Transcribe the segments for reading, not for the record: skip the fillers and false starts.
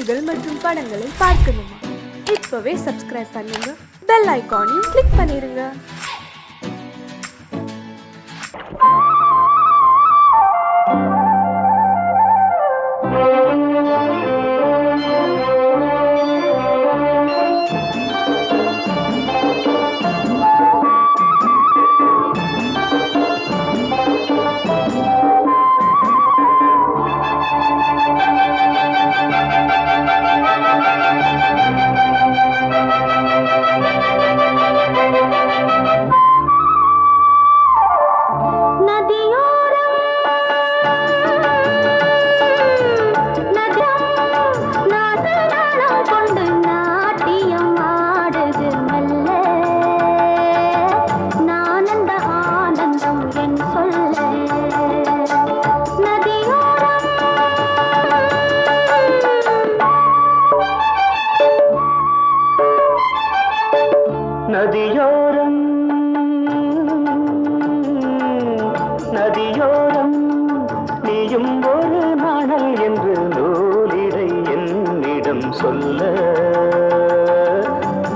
செய்திகள் மற்றும் படங்களை பார்க்கணுமா? இப்பவே சப்ஸ்கிரைப் பண்ணுங்க, பெல் ஐகானையும் கிளிக் பண்ணிருங்க. நதியோரம் நதியோரம் நீயும் ஒரு நாணல் என்று நூலிடை என்னிடம் சொல்ல,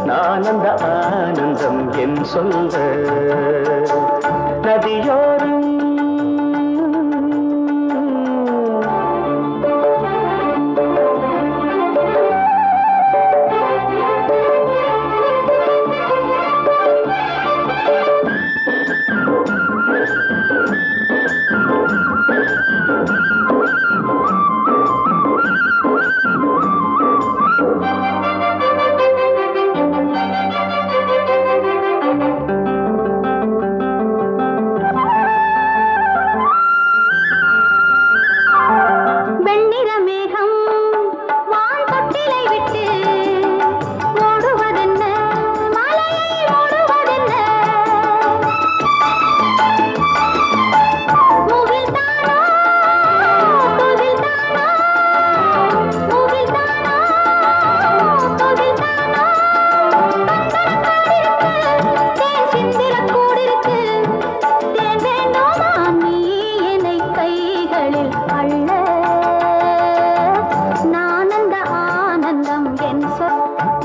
நான் அந்த ஆனந்தம் என் சொல்ல. நதியோரம்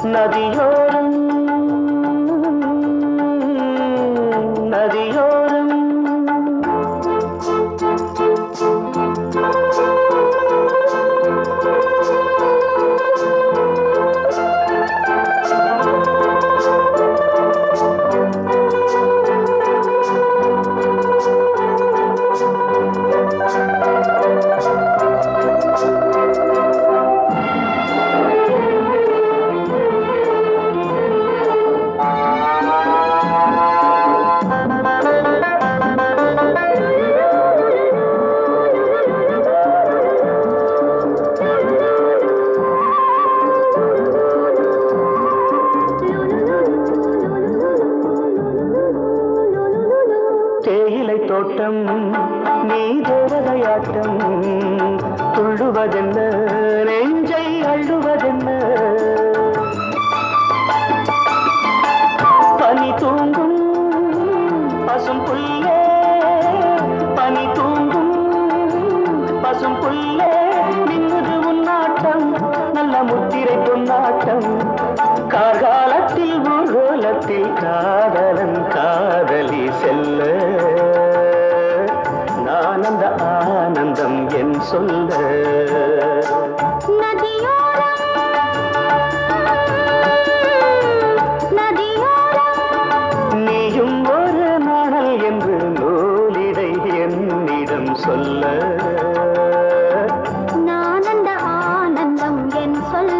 நதியோரம் நதியோரம் தேயிலை தோட்டம் நீ தேவதையாட்டம், துள்ளுவதென்ன நெஞ்சை அள்ளுவதென்ன, பனி தூங்கும் பசும் புல்லே, பனி தூங்கும் பசும் புல்லே, நின்னுது உன்னாட்டம் நல்ல முத்திரை பொன்னாட்டம். கார்காலத்தில் ஊர்வலத்தில் காதலன் காதலி செல்ல, நான் அந்த ஆனந்தம் என் சொல்ல. நதியோரம் நதியோரம் நீயும் ஒரு நாணல் என்று நூலிடை என்னிடம் சொல்ல, நான் அந்த ஆனந்தம் என் சொல்ல.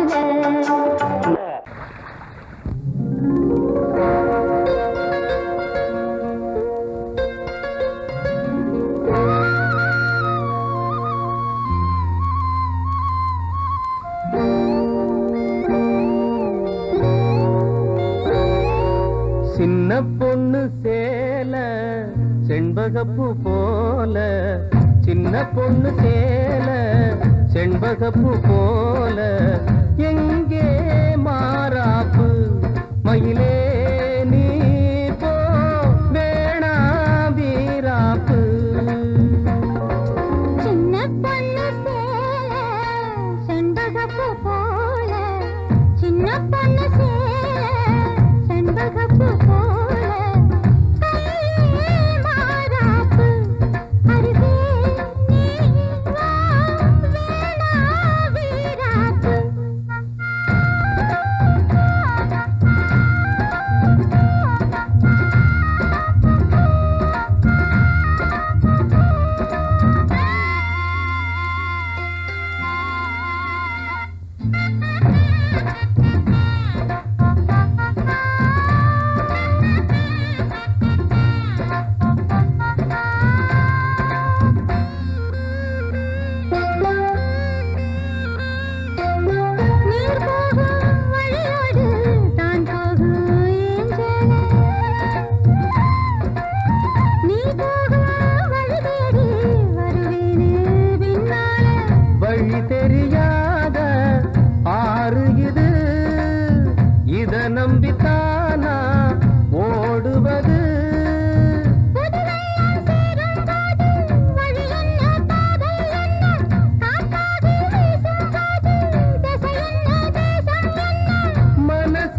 சின்ன பொண்ணு சேல செண்பகப்பூ போல, சின்ன பொண்ணு சேல செண்பகப்பூ போல, எங்கே மாறாப்பு மயிலே நீ போ, வேணா வீராப்பு. சின்ன பொண்ணு சேல செண்பகப்பூ போல சின்ன பொண்ணு சேல செண்பகப்பூ போல கையே மாறாப்பு அருகே நீ வா வேணா வீராப்பு நீர் போகும் வழியோடு தான் போகும் ஏஞ்சல நீ போகும் வழி தேடி வருவேனே பின்னால வழி தெரியாத ஆறு இது இத நம்பித்தானா ஓடுவது புதுவெள்ளம் சேரும் போது வழி என்ன பாதை என்ன காத்தாகி வீசும் போது திசை என்ன தேசம் என்ன மனச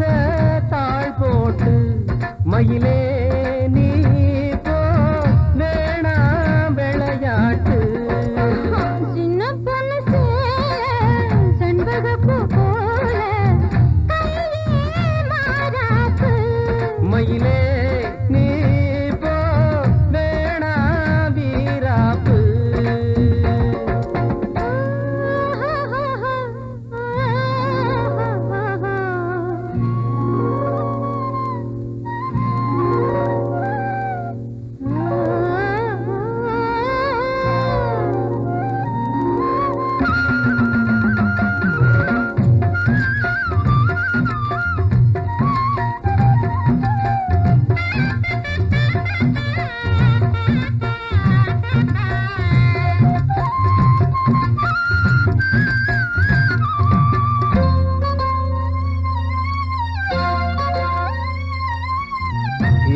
தாழ் போட்டு மயிலே நீ போ வேணாம் விளையாட்டு சின்ன பொண்ணு சேல செண்பகப்பூ போல கையே மாறாப்பு மயிலே நீ போ வேணாம் வீராப்பு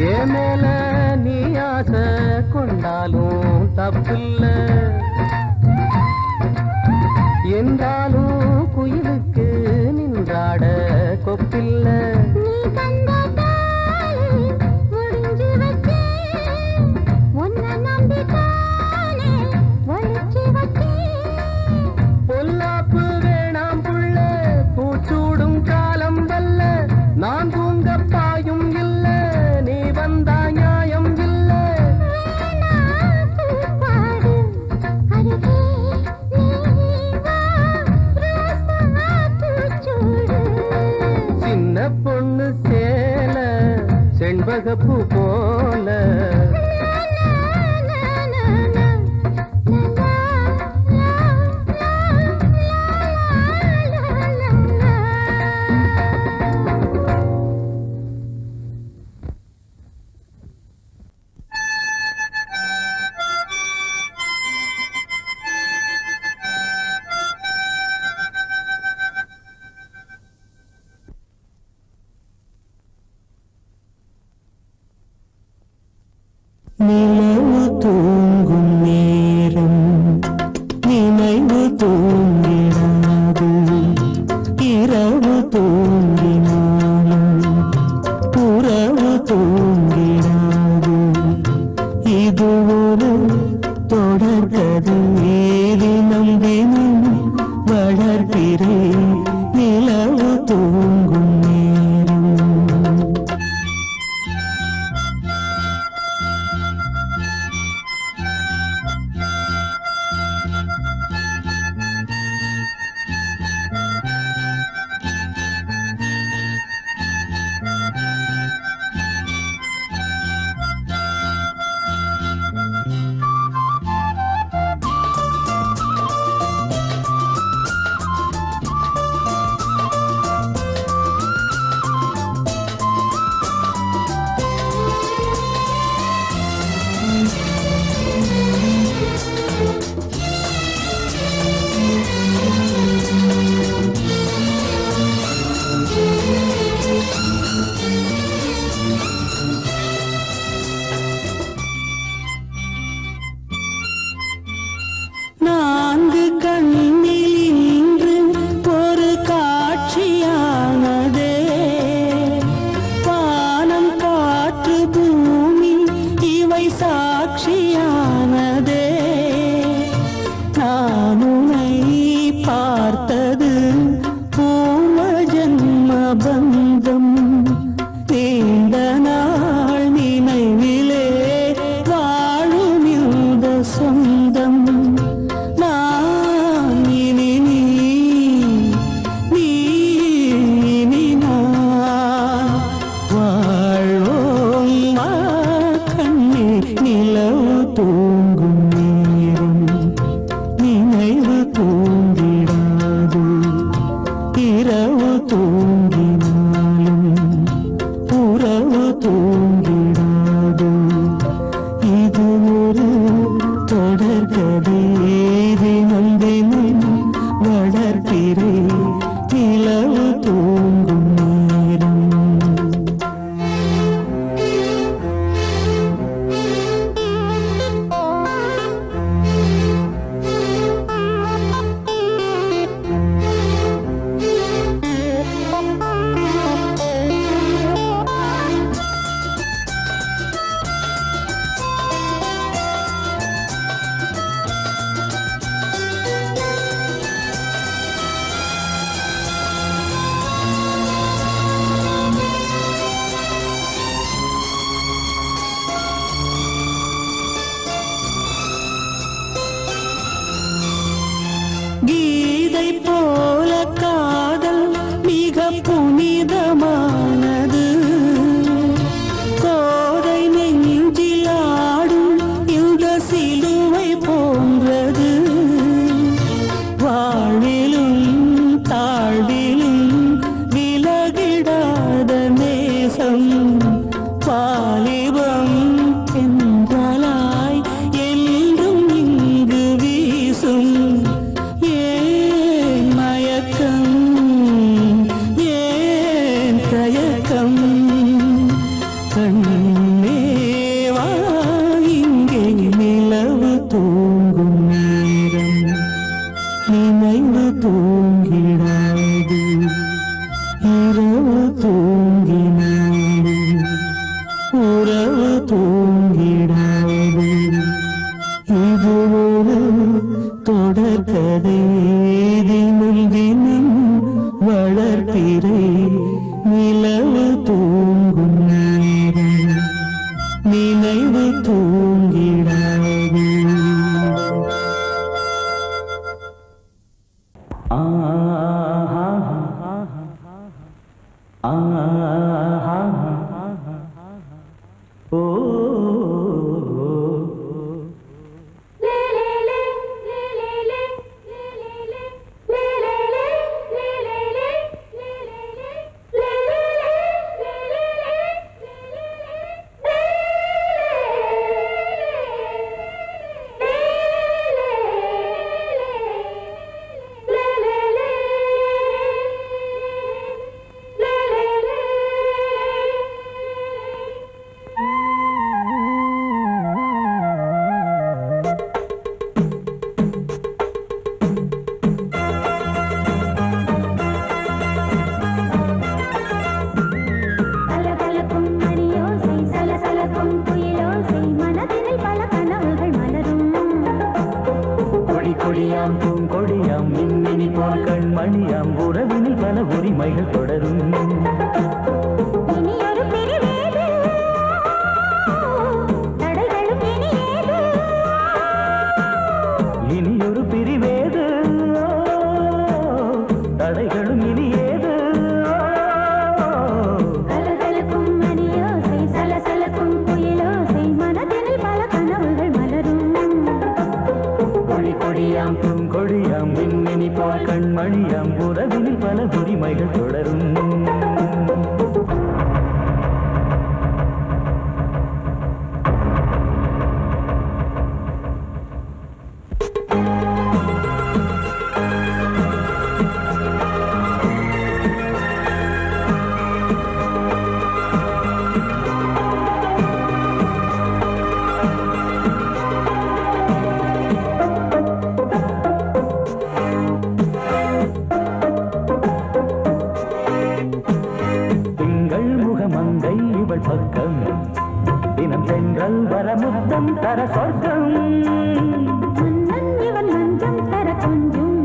ஏன் மேல நீ ஆசை கொண்டாலும் தப்பில்ல என்றாலும் குயிலுக்கு நின்றாட கொப்பில்ல நீ தந்த தாலி முடிஞ்சு வச்சேன் உன்னை நம்பித்தானே ஒளிச்சு வச்சேன் பொல்லாப்பு வேணாம் புள்ள பூச்சூடும் காலம் வல்ல நான் தூங்க பாயும் இல்ல நீ வந்தா நியாயம் இல்ல வேணா பூப்பாடு அருகே நீ வா ரோசா பூச்சூடு சின்ன பொண்ணு சேல செண்பகப்பூ போல நிலவு தூங்கும் நேரம் நினைவு தூங்கிடாது இரவு தூங்கினாலும் உறவு தூங்கிடாது இது ஒரு தொடர்கதை தினம் தினம் வளர்க்கிறேன் நிலவு தூங்கும் நேரம் வளர்பிறை நிலவு தூங்கும் நேரம் நினைவு தூங்கிடாது. கொடியாம் பூங்கொடியாம் மின்மினி போல் கண்மணியாம் உறவினில் பல உரிமைகள் தொடரும். இனியொரு பிரிவேது தடைகளும் இனி ஏது. கலகலக்கும் மணியோசை சலசலக்கும் குயிலோசை மனதினில் பல கனவுகள் மலரும். கொடியாம் பூங்கொடியாம் மின்மினி போல் கண்மணியாம் உறவினில் பல உரிமைகள் தொடரும். பக்கம் தினம் சென்றல் வர முத்தம் தர சொர்க்கம். மன்னன் இவன் மஞ்சம் தர கொஞ்சம்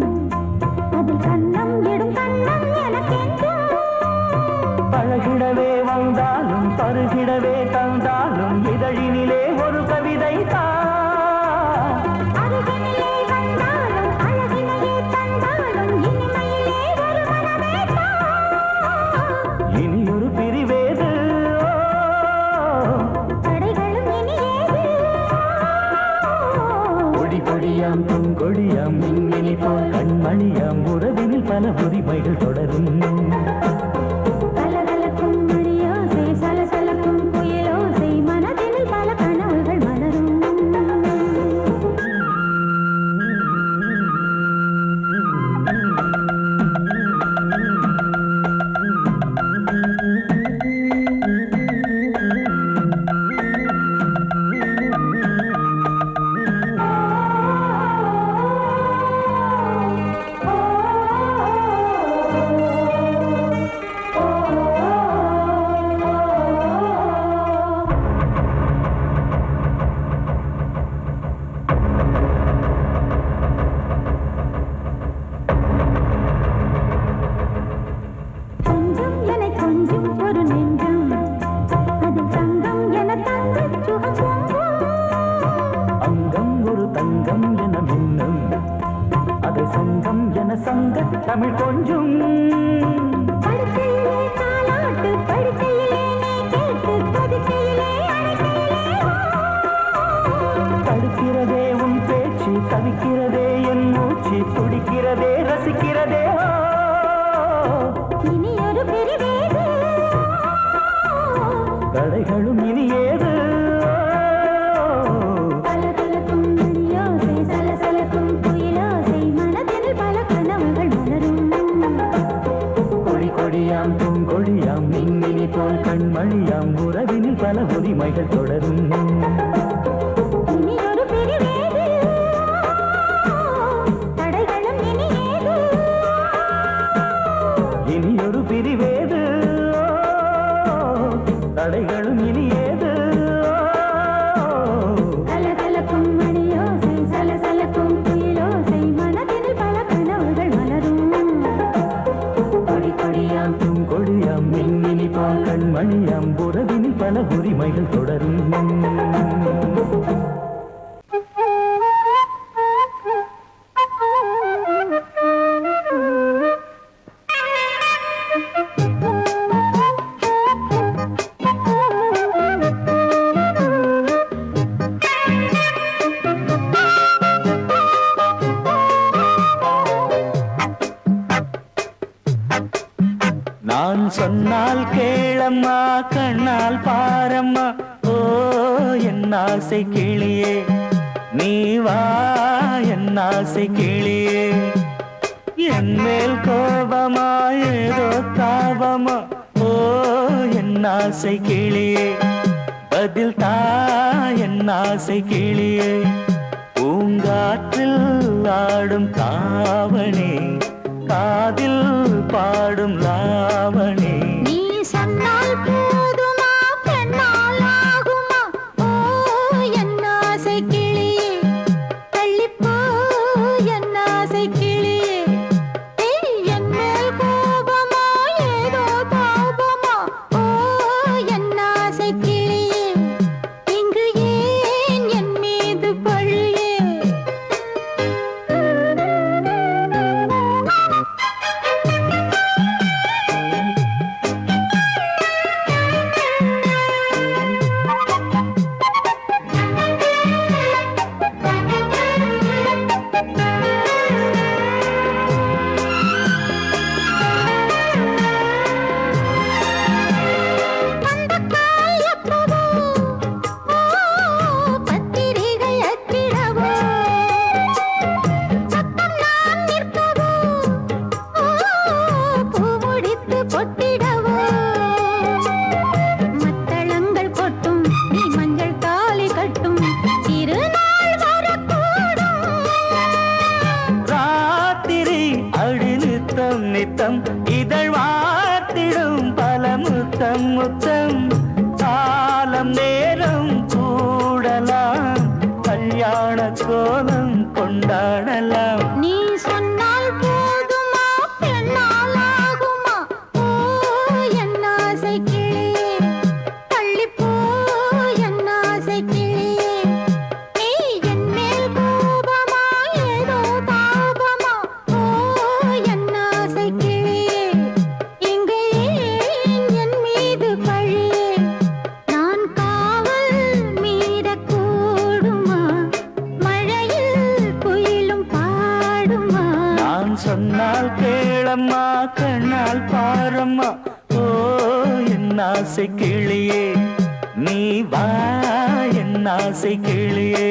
அதில் கண்ணம் இடும் கண்ணம் எனக்கென்றும். பழகிடவே வந்தாலும் பருகிடவே தந்தாலும் இதழினிலே ஒரு கவிதை அருகினிலே வந்தாலும் அழகினையே தந்தாலும் இனிமையிலே ஒரு மனமே இனியொரு பிரிவேது கொடியாம் பூங்கொடியாம் மின்மினி போல் கண்மணியாம் உறவினில் பல உரிமைகள் தொடரும். கலகலக்கும் மணியோசை சலசலக்கும் குயிலோசை மனதினில் பல கனவுகள் மலரும். தமிழ் கொஞ்சம் படுக்கையிலே தாலாட்டு படுக்கையிலே நீ கேட்டு கொதிக்கையிலே தடுக்கிறதே உன் பேச்சு தவிக்கிறதே என் மூச்சு துடிக்கிறதே ரசிக்கிறதே. இனி ஒரு பிரிவேது தடைகளும் இனி ஏது. கலகலக்கும் மணியோசை சலசலக்கும் குயிலோசை மனதில் பல கனவுகள் மலரும். கொடியாம் பூங்கொடியாம் மின்மினி போல் கண்மணியாம் உறவினில் பல உரிமைகள் தொடரும். இனி ஒரு பிரிவேது தடைகளும் இனி ஏது. இனியொரு பிரிவேது தடைகளும் இனி ஏது. கலகலக்கும் மணியோசை சலசலக்கும் குயிலோசை மனதில் பல கனவுகள் மலரும். கண்மணியாம் உறவினில் பல உரிமைகள் தொடரும். நான் சொன்னால் கேளம்மா கண்ணால் பாரம்மா ஓ என் ஆசை கிளியே நீ வா என் ஆசை கிளியே என் மேல் கோபமா ஏதோ தாபமா ஓ என் ஆசை கிளியே பதில் தா என் ஆசை கிளியே பூங்காற்றில் ஆடும் தாவணி காதில் பாடும் லாவணி நீ சொன்னால் போதுமா பெண்ணால் ஆகுமா ஓ என் ஆசை கிளியே தள்ளிப்போ என் ஆசை கிளியே என் மேல் கோபமா ஏதோ தாபமா ஓ என் ஆசை கிளியே இங்கு ஏன் என் மீது பழியே நித்தம் இதழ் வார்த்திடும் பல முத்தம் முத்தம் காலம் நேரம் கூடலாம் கல்யாண கோலம் கொண்டாடலாம் நீ சொன்னால் போதுமா பெண்ணால் ஆகுமா ஓ என் ஆசை கிளியே தள்ளிப்போ என் ஆசை கிளியே நீ என் மேல் கோபமா ஏதோ தாபமா ஓ என் ஆசை கிளியே இங்கே ஏன் என் மீது பழியே நான் காவல் மீறக்கூடுமா மழையில் குயிலும் பாடுமா நான் சொன்னால் கேளம்மா கண்ணால் பாரம்மா ஓ என் ஆசை கிளியே நீ வா என் ஆசை கிளியே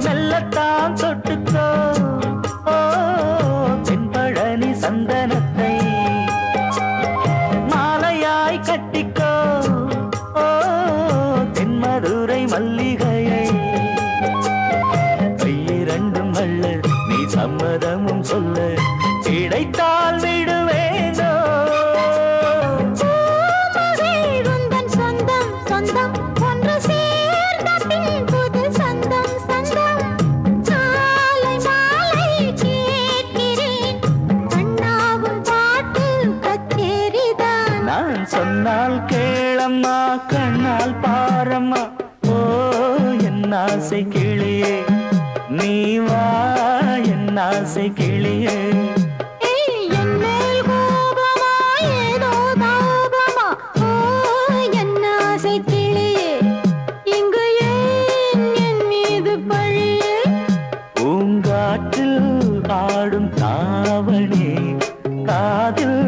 மெல்லத்தான் தொட்டுக்கோ ஓ தென்பழனி சந்தனத்தை மாலையாய் கட்டிக்கோ ஓ தென்மதுரை மல்லிகையை கையிரண்டும் அள்ள நீ சம்மதமும் சொல்ல கிடைத்தால் விடுவேனோ உந்தன் சொந்தம் சொந்தம் ஒன்று சேர்ந்த பின் புது சொந்தம் சொந்தம் காலை மாலை கேட்கிறேன் கண்ணாவும் பாட்டு கச்சேரிதான் நான் சொன்னால் கேளம்மா கண்ணால் பாரம்மா ஓ என் ஆசை கிளியே நீ வா என் ஆசை கிளியே என் மேல் கோபமா ஏதோ தாபமா ஓ என் ஆசை கிளியே இங்கு ஏன் என் மீது பழியே பூங்காற்றில் ஆடும் தாவணி காதில்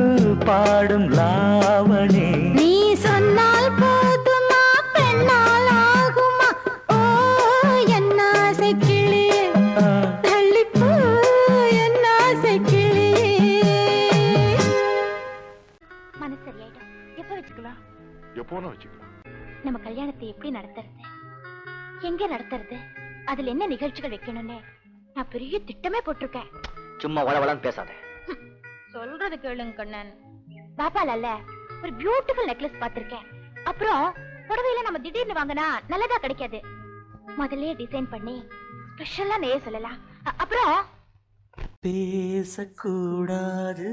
பாடும் லாவணி நீ சொன்னால் போதுமா பெண்ணால் ஆகுமா ஓ என் ஆசை கிளியே தள்ளிப்போ என் ஆசை கிளியே மனசு சரியாயிடும் எப்போனா வச்சுக்கலாம். நம்ம கல்யாணத்தை எப்படி நடத்துறது, எங்க நடத்துறது, அதுல என்ன நிகழ்ச்சிகள் வைக்கணும்னு நான் பெரிய திட்டமே போட்டிருக்கேன். சும்மா வளவளன்னு பேசாத. சொல்றது கேளுங்க கண்ணன். பாப்பால ஒரு பியூட்டிஃபுல் நெக்லஸ் பாத்திருக்கேன். அப்புறம் புடவையில நம்ம திடீர்னு வாங்கினா நல்லதா கிடைக்காது. முதல்ல டிசைன் பண்ணி ஸ்பெஷலா நெய்ய சொல்லலாம். அப்புறம் பேசக்கூடாது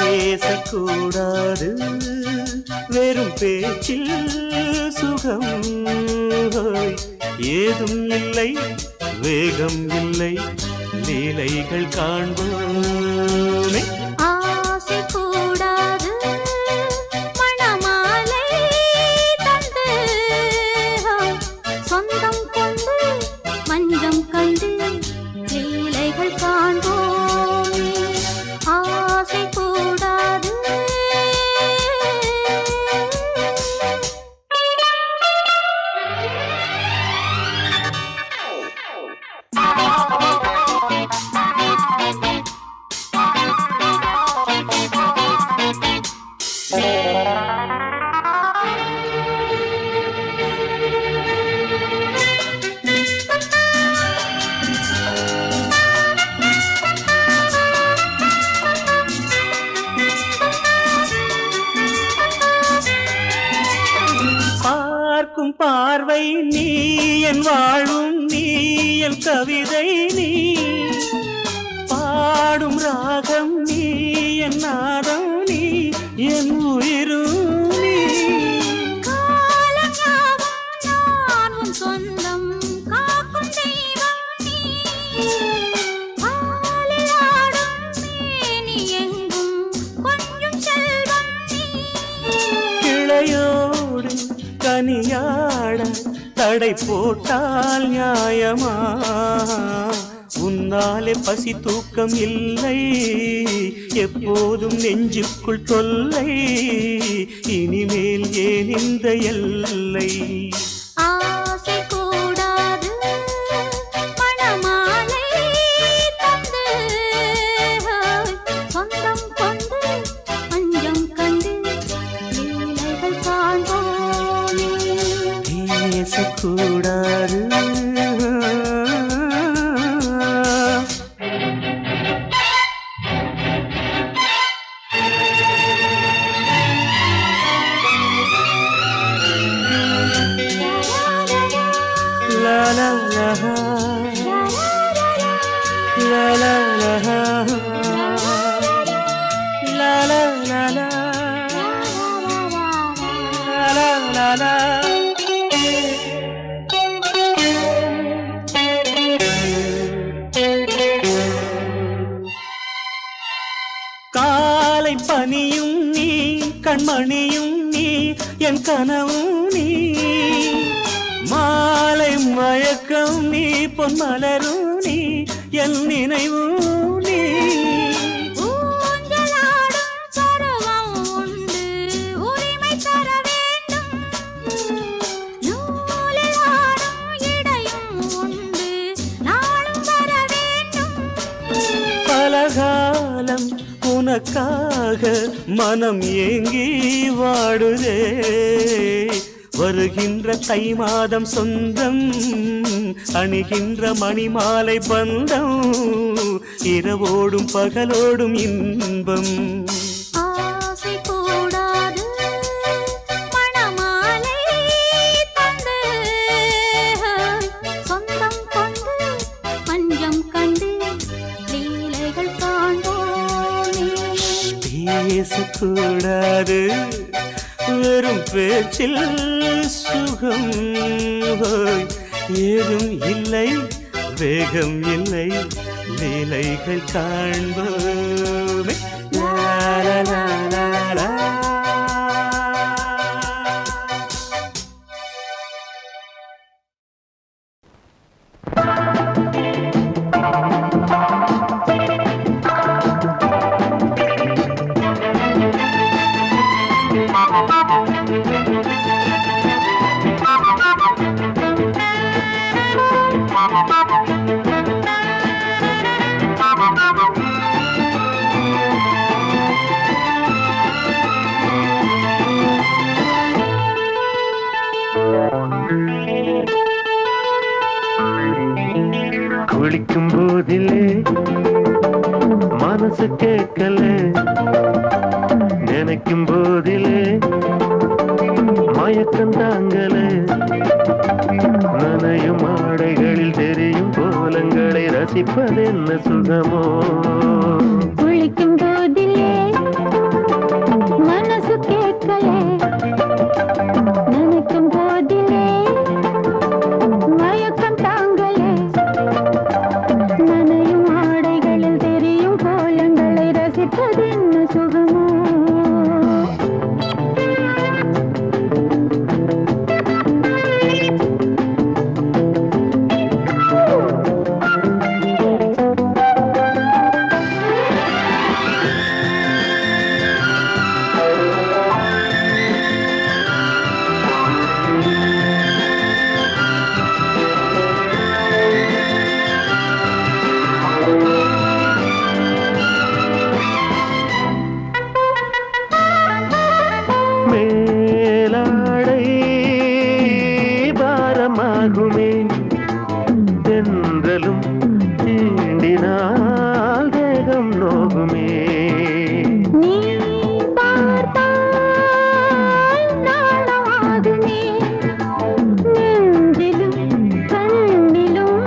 பேசக்கூடாது வெறும் பேச்சில் சுகம் ஏதும் இல்லை, வேகம் இல்லை, லீலைகள் காண்போமே. ஆசை கூடாது மணமாலை தந்து சொந்தம் கொண்டு மஞ்சம் கண்டு லீலைகள் காண்போம். ஆசை கூடாது பார்க்கும் பார்வை நீ என் வாழும், நீ என் கவிதை, நீ பாடும் ராகம், நீ என் நாதம், நீ என் உயிரும் நீ. நான் உன் சொந்தம் காக்கும் தெய்வம் நீ. ஆலில் ஆடும் மேனி எங்கும் கொஞ்சம் செல்வம் நீ. கிளையோடு கனியாட தடை போட்டால் நியாயமா? உன்னாலே பசி தூக்கம் இல்லை, எப்போதும் நெஞ்சுக்குள் தொல்லை, இனிமேல் ஏன் இந்த எல்லை? ஆசை கூடாது மணமாலை தந்து சொந்தம் கொண்டு மஞ்சம் கண்டு லீலைகள் காண்போமே. பேசக்கூடாது la la la la la la la la la la la la la. காலை பனியும் நீ, கண்மணியும் நீ, என் கனவும் நீ, மாலை மயக்கம் நீ, பொன்மலரும் நீ, என் நினைவும் நீ. ஊஞ்சலாடும் பருவம் உண்டு, உரிமை தர வேண்டும். நூலில் ஆடும் இடையும் உண்டு, நாளும் வர வேண்டும். பலகாலம் உனக்காக மனம் ஏங்கி வாடுதே, வருகின்ற தை மாதம் சொந்தம், அணிகின்ற மணிமாலை பந்தம், இரவோடும் பகலோடும் இன்பம். ஆசை கூடாது மணமாலை தந்து சொந்தம் கொண்டு மஞ்சம் கண்டு லீலைகள் காண்போமே. பேசக்கூடாது வெறும் பேச்சில் சுகம், ஏதும் இல்லை, வேகம் இல்லை, லீலைகள் காண்போமே. லா லா லா லா லா. குளிக்கும் போதிலே மனசு கேட்கல, நினைக்கும் போதிலே மயக்கம் தாங்கல, நனையும் ஆடைகளில் தெரியும் கோலங்களை ரசிப்பதென்ன சுகமோ. குளிக்கும் போதிலே மனசு கேட்கல, நினைக்கும் போதிலே மயக்கம் தாங்கல, நனையும் ஆடைகளில் தெரியும் கோலங்களை ரசிப்பதென்ன சுகமோ. மேலாடை பாரமாகுமே, தென்றலும் தீண்டினால் தேகம் நோகுமே. நீ பார்த்தால் நாணமாகுமே, நெஞ்சிலும் கண்ணிலும்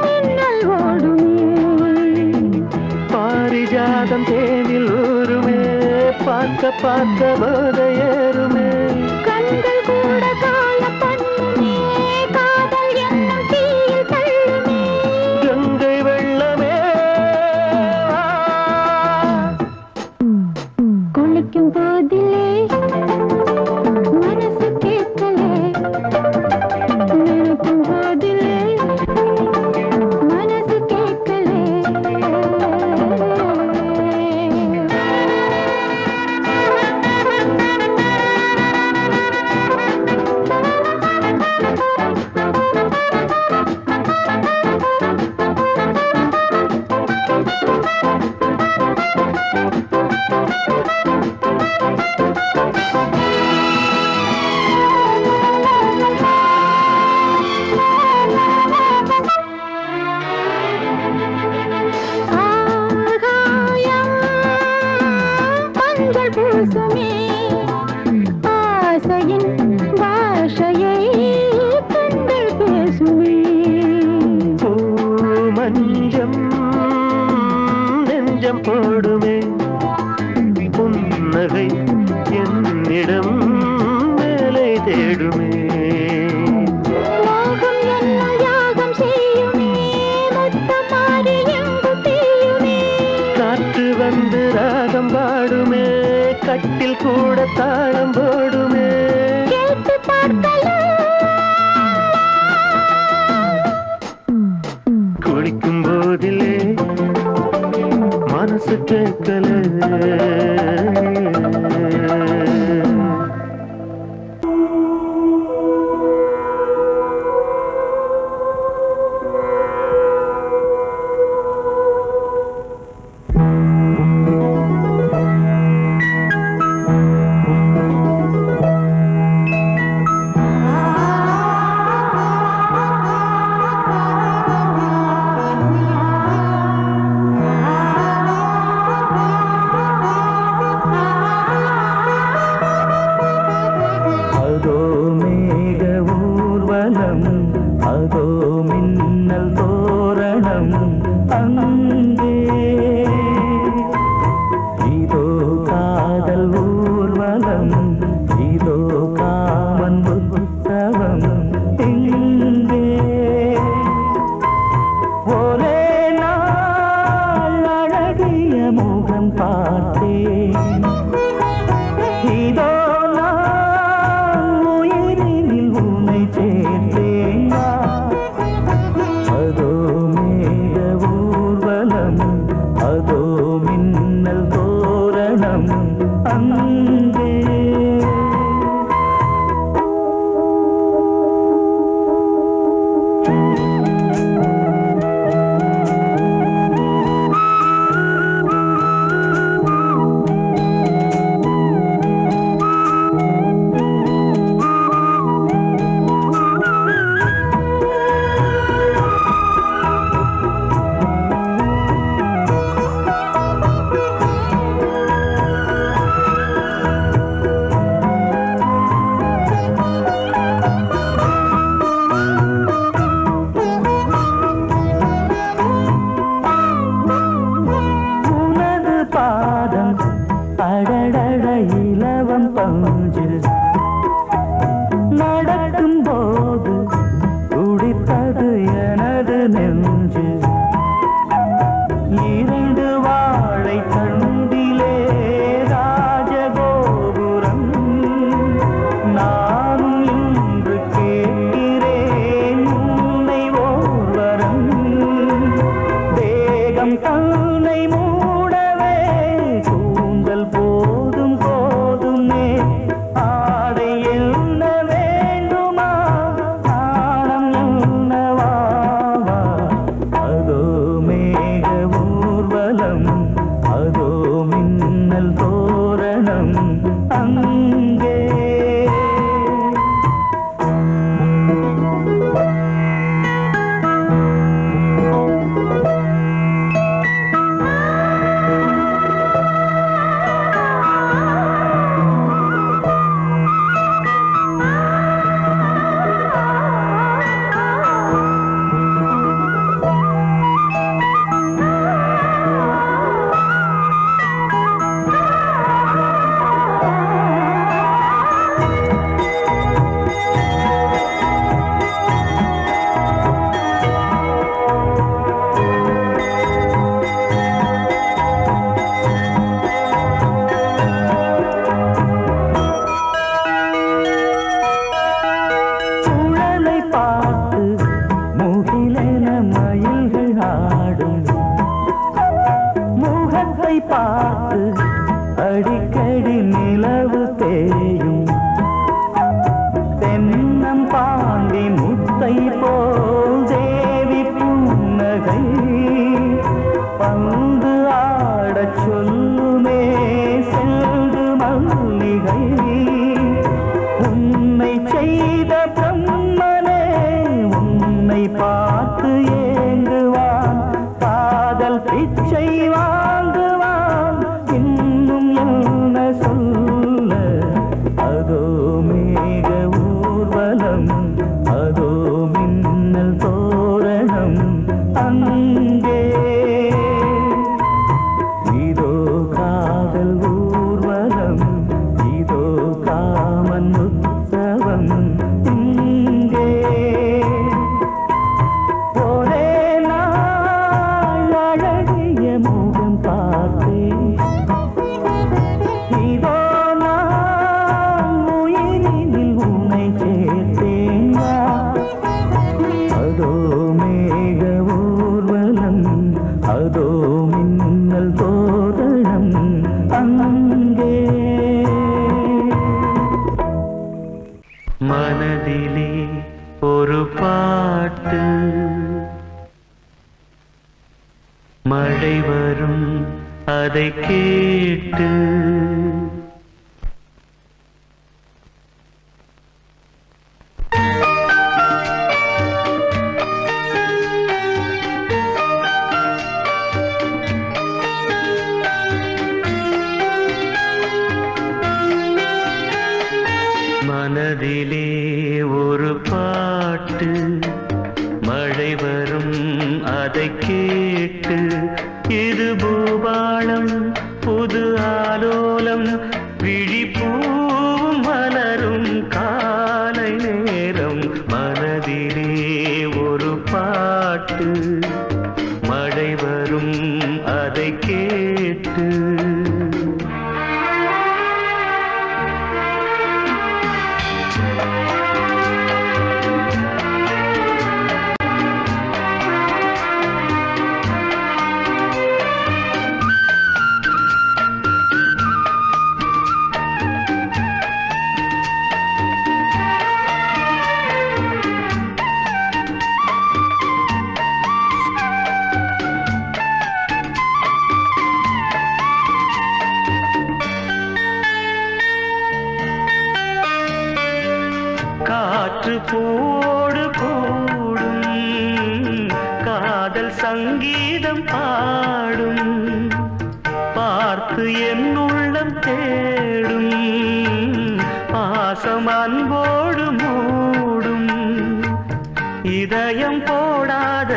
மின்னல் ஓடுமே. பாரிஜாதம் தேனில் ஊருமே, பார்க்க பார்க்க போதையேறுமே. கண்கள் கூட காய பண்ணுமே, காதல் என்னும் தீயில் தள்ளுமே. கங்கை வெள்ளமே குளிக்கும் போதிலே மனசு கேட்கலே, நினைக்கும் போதிலே மனசு கேட்கலே. ஆகாயம் மஞ்சள் பூசுமே, ஆசையின் பாஷையை கண்கள் பேசுமே. மஞ்சம் நெஞ்சம் போடுமே, புன்னகை என்னிடம் மேலே தேடுமே. மோகம் என்னும் யாகம் செய்யுமே, முத்தம் மாறி எங்கும் தீயுமே. காற்று வந்து ராகம் பாடுமே, கட்டில் கூட தாளம் போடுமே. கேட்டு பார்க்கலாம். குளிக்கும் போதிலே மனசு கேட்கல. அதோ மேக ஊர்வலம், அதோ மின்னல் தோரணம், அங்கே இதோ காதல் ஊர்வலம், இதோ காமன் உற்சவம் இங்கே. ஒரே நாள் அழகிய முகம் பார்த்தேன், இதோ நான் உயிரினில் உன்னை சேர்த்தேன். அதோ மேக ஊர்வலம், அடிக்கடி நிலவு தேயும் தென்னம் பாண்டி முத்தை போல் தேவி புன்னகை பந்து ஆடச் சொல்லுமே செல்கு மல்லிகை உன்னை செய்த பிரம்மனே உன்னை பார்த்து ஏங்குவான் காதல் பிச்சை வாங்குவான் இன்னும் என்ன சொல்ல அதோ மேக ஊர்வலம் அதோ மின்னல் தோரணம் அங்கே இதோ காதல் ஊர்வலம் இதோ காமன் உற்சவம் இங்கே ஒரே நாள் அழகிய முகம் பார்த்தேன் இதோ நான் உயிரினில் உன்னை சேர்த்தேன் அதோ மேக ஊர்வலம் அதோ மின்னல் தோரணம் அங்கே மனதிலே ஒரு பாட்டு மழை வரும் அதை கேட்டு மனதிலே ஒரு பாட்டு மழை வரும் அதை கேட்டு இது பூபாளம் புது ஆலோலம் விழிப்பூவும் மலரும் காலை நேரம் மனதிலே ஒரு பாட்டு மழை வரும் அதை கேட்டு காற்று போடு கூடும் காதல் சங்கீதம் பாடும் பார்த்து என் உள்ளம் தேடும் பாசம் அன்போடு மூடும் இதயம் போடாத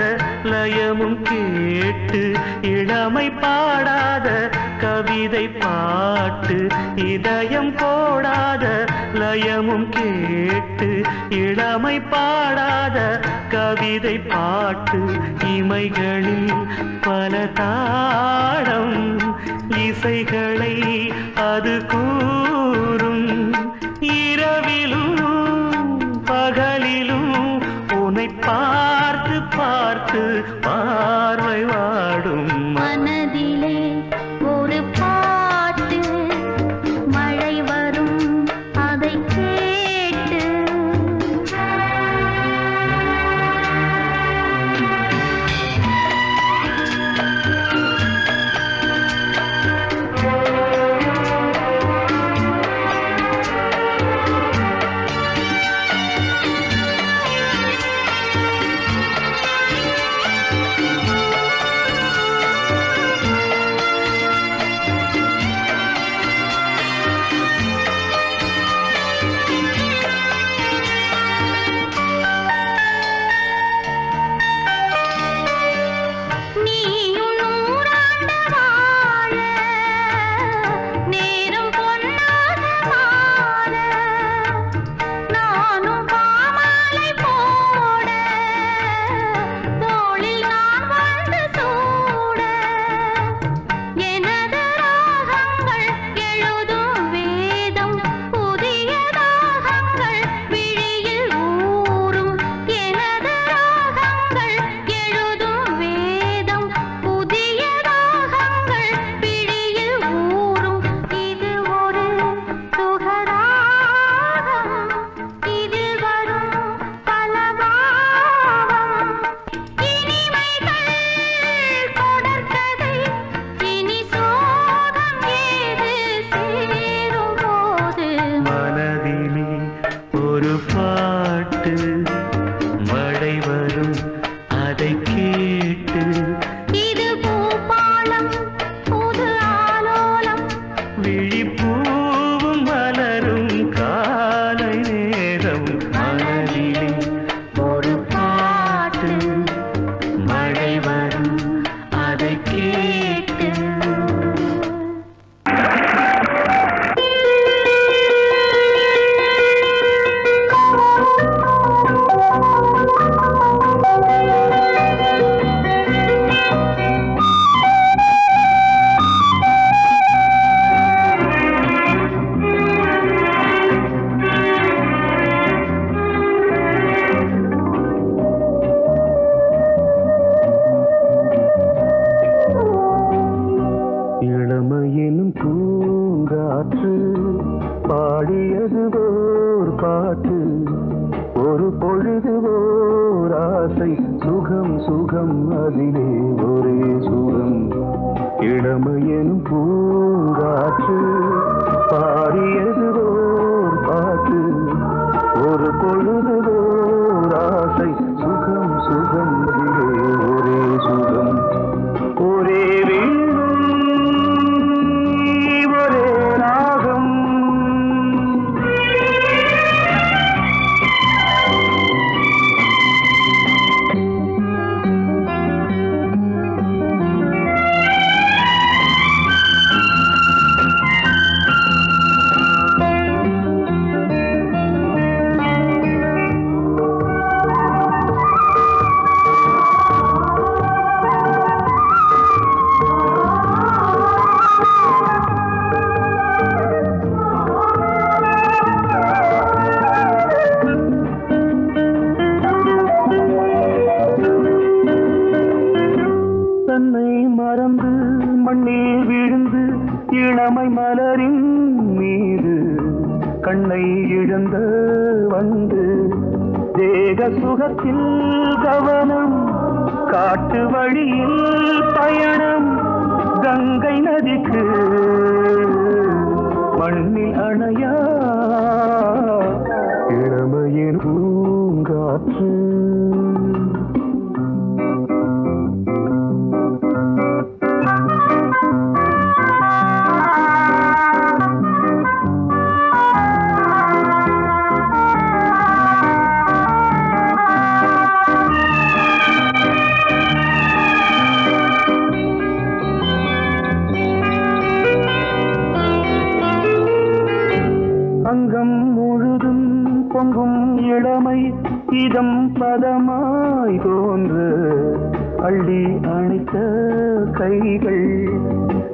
லயமும் கேட்டு இளமை பாடாத கவிதை பாட்டு இதயம் போடாத லயமும் கேட்டு இளமை பாடாத கவிதை பாட்டு இமைகளில் பல தாளம் இசைகளை அது கூறும் இரவிலும் பகலிலும் உன்னை பார்த்து பார்த்து பார்வை வாடும் மனதிலே ஒரு பாட்டு மழை வரும் அதை கேட்டு சுகம் சுகம் அதிலே ஒரே சுகம் இளமையெனும் பூங்காற்று பாடியதுவோர் பாட்டு ஒரு பொழுதுவோர் ஆசை சுகம் சுகம் அதிலே ஒரே சுகம் ஒரே ஒரே ராகம் மறந்து மண்ணில் விழுந்து இளமை மலரின் மீது கண்ணை இழந்த வந்து தேக சுகத்தில் கவனம் காட்டு வழியில் பயணம் கங்கை நதிக்கு மண்ணில் அணையா இளமையின் பூங்காற்று அங்கம் முழுதும் பொங்கும் இளமை இதம் பதமாய் தோன்று அள்ளி அணைத்த கைகள்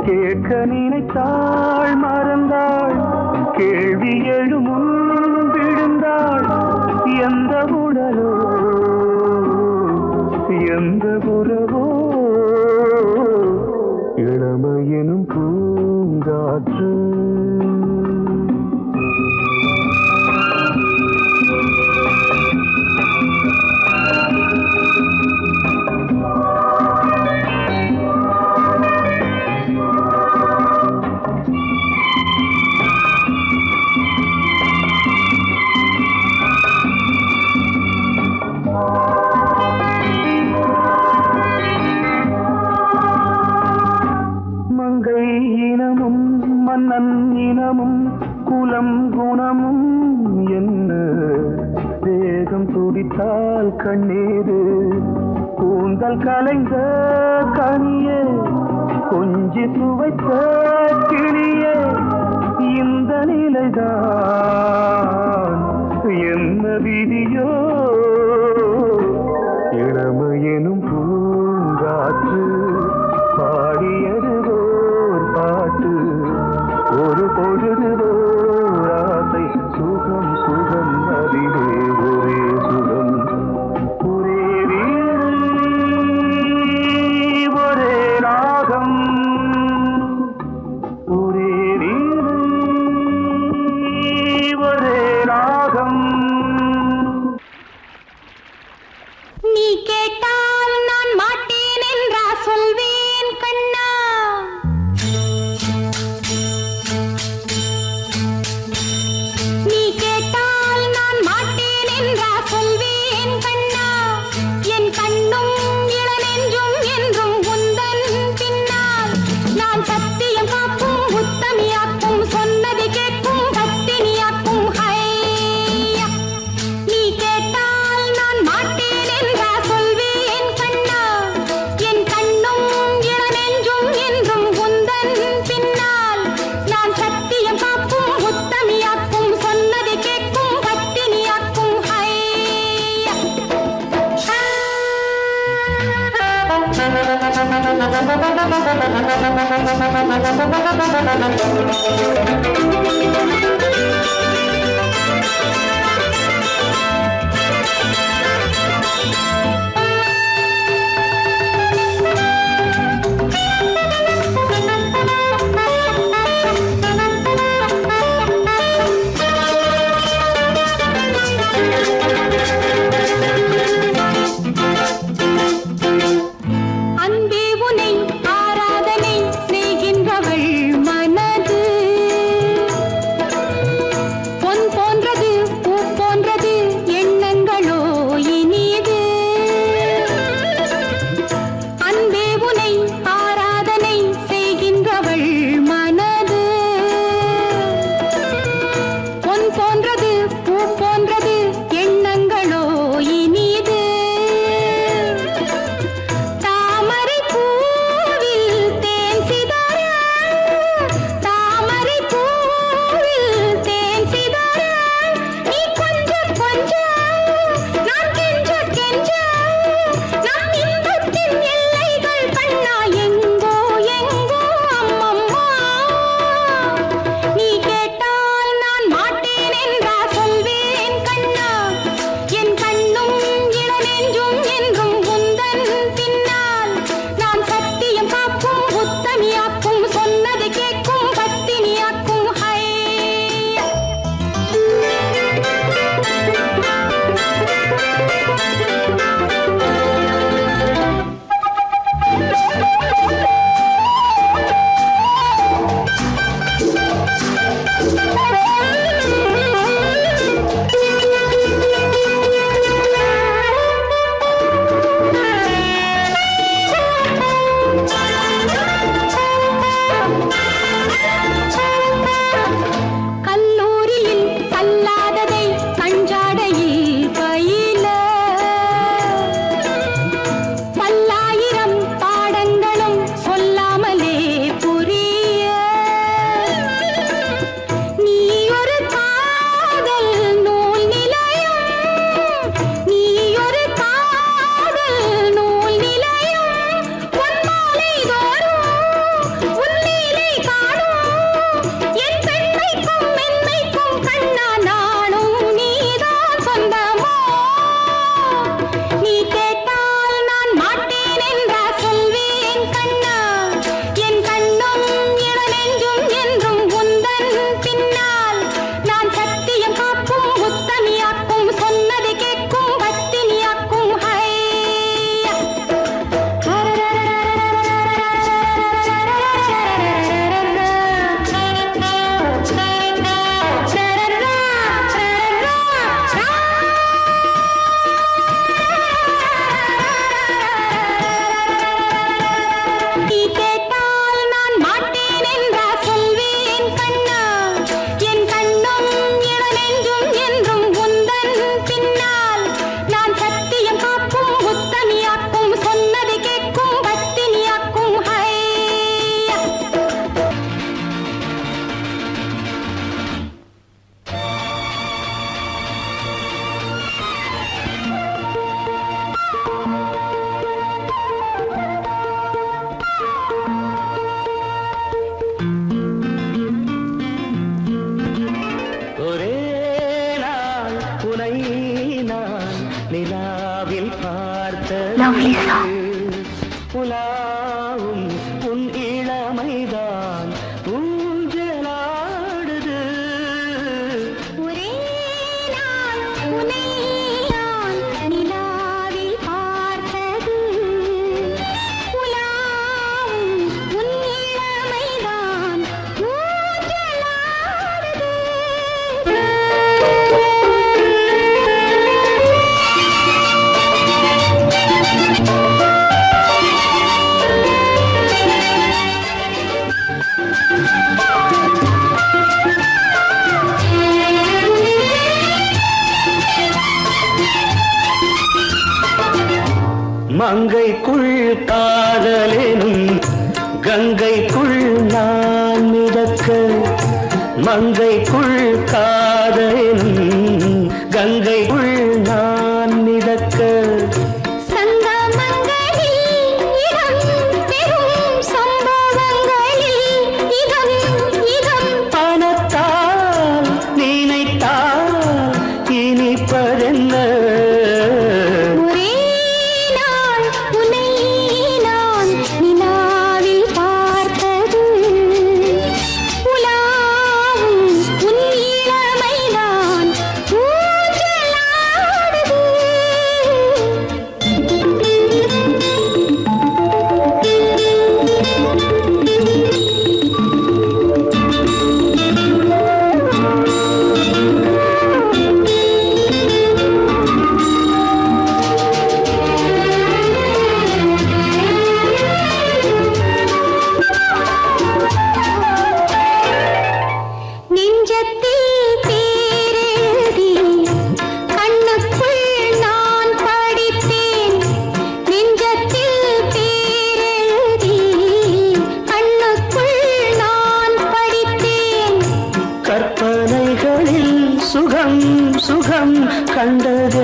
கேட்க நினைத்தாள் மறந்தாள் கேள்வி எழுமுன் விழுந்தாள் எந்த உடலோ எந்த உறவோ இளமையெனும் பூங்காற்று மங்கை இனமும் மன்னன் இனமும் குலம் குணமும் என்ன தேகம் துடித்தால் கண்ணீரு கூந்தல் கலைந்த கனியே கொஞ்சி சுவைத்த கிளியே இந்த நிலைதான் என்ன விதியோ இளமையெனும் பூங்காற்று பாடியதுவோர் பாட்டு ஒரு பொழுதுவோர் ஆசை சுகம் சுகம் அதிலே ஒரே சுகம் ஒரே வீடு ஒரே ராகம் ஒரே வீடு ஒரே ராகம் நீ கேட்டால் நான் மாட்டேன் என்றா சொல்வேன் கண்ணா நீ கேட்டால் நான் மாட்டேன் என்றா சொல்வேன் கண்ணா என் கண்ணும் இளநெஞ்சும் என்றும் உந்தன் பின்னால் நான் சத்தியம் காக்கும் உத்தமியாக்கும் சொன்னதை கேட்கும் பத்தினியாக்கும் ஹையா நீ கேட்டால் நான் மாட்டேன் என்றா சொல்வேன் கண்ணா என் கண்ணும் இளநெஞ்சும் என்றும் உந்தன் பின்னால் நான் சத்தியம் காக்கும் உத்தமியாக்கும் சொன்னதை கேட்கும் பத்தினியாக்கும் ஹையா லவ்லி சாங். உலாவும் உன் இளமைதான் ஊஞ்சலாடுது. ஒரே நாள் உன்னை நான் நிலாவில் பார்த்தது. உலாவும் உன் இளமைதான் ஊஞ்சலாடுது. மங்கைக்குள் காதலெனும் கங்கைக்குள் நான் மிதக்க. மங்கைக்குள் காதலெனும் கங்கைக்குள் நான் மிதக்க. பணத்தால் நினைத்தால் இனிப்பதென்ன. கற்பனைகளில் சுகம் சுகம் கண்டதே